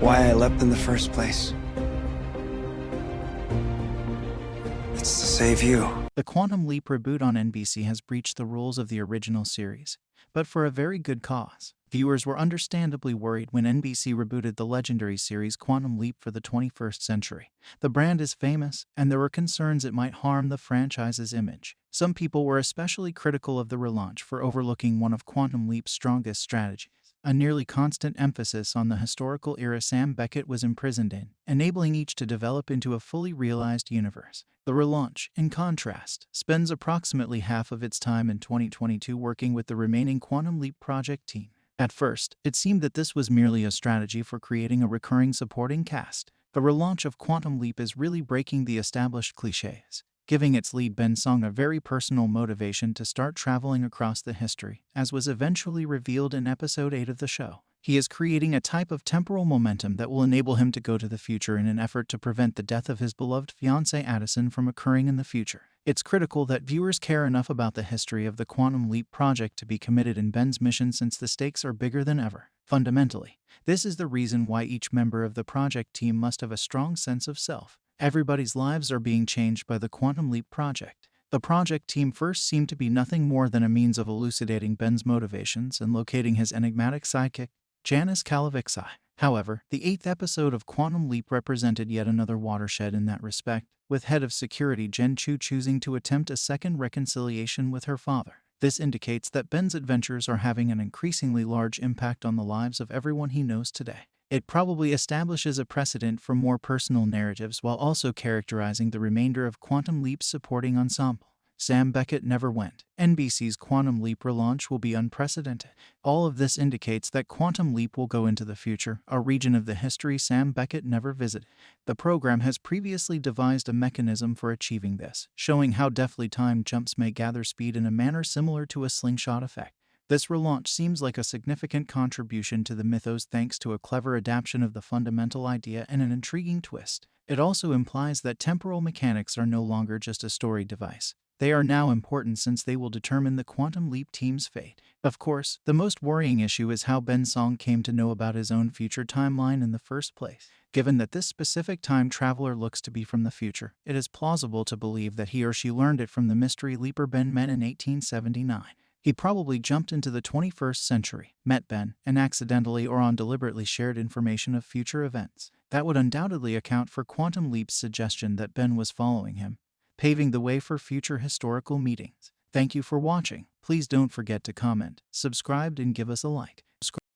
why I leapt in the first place. It's to save you. The Quantum Leap reboot on NBC has breached the rules of the original series, but for a very good cause. Viewers were understandably worried when NBC rebooted the legendary series Quantum Leap for the 21st century. The brand is famous, and there were concerns it might harm the franchise's image. Some people were especially critical of the relaunch for overlooking one of Quantum Leap's strongest strategies, a nearly constant emphasis on the historical era Sam Beckett was imprisoned in, enabling each to develop into a fully realized universe. The relaunch, in contrast, spends approximately half of its time in 2022 working with the remaining Quantum Leap project team. At first, it seemed that this was merely a strategy for creating a recurring supporting cast. The relaunch of Quantum Leap is really breaking the established cliches, giving its lead Ben Song a very personal motivation to start traveling across the history, as was eventually revealed in episode 8 of the show. He is creating a type of temporal momentum that will enable him to go to the future in an effort to prevent the death of his beloved fiancée Addison from occurring in the future. It's critical that viewers care enough about the history of the Quantum Leap project to be committed in Ben's mission, since the stakes are bigger than ever. Fundamentally, this is the reason why each member of the project team must have a strong sense of self. Everybody's lives are being changed by the Quantum Leap project. The project team first seemed to be nothing more than a means of elucidating Ben's motivations and locating his enigmatic sidekick, Janice Kalavixai. However, the 8th episode of Quantum Leap represented yet another watershed in that respect, with head of security Jen Chu choosing to attempt a second reconciliation with her father. This indicates that Ben's adventures are having an increasingly large impact on the lives of everyone he knows today. It probably establishes a precedent for more personal narratives while also characterizing the remainder of Quantum Leap's supporting ensemble. Sam Beckett never went. NBC's Quantum Leap relaunch will be unprecedented. All of this indicates that Quantum Leap will go into the future, a region of the history Sam Beckett never visited. The program has previously devised a mechanism for achieving this, showing how deftly time jumps may gather speed in a manner similar to a slingshot effect. This relaunch seems like a significant contribution to the mythos thanks to a clever adaptation of the fundamental idea and an intriguing twist. It also implies that temporal mechanics are no longer just a story device. They are now important since they will determine the Quantum Leap team's fate. Of course, the most worrying issue is how Ben Song came to know about his own future timeline in the first place. Given that this specific time traveler looks to be from the future, it is plausible to believe that he or she learned it from the mystery leaper Ben met in 1879. He probably jumped into the 21st century, met Ben, and accidentally or on deliberately shared information of future events. That would undoubtedly account for Quantum Leap's suggestion that Ben was following him, paving the way for future historical meetings. Thank you for watching. Please don't forget to comment, subscribe, and give us a like.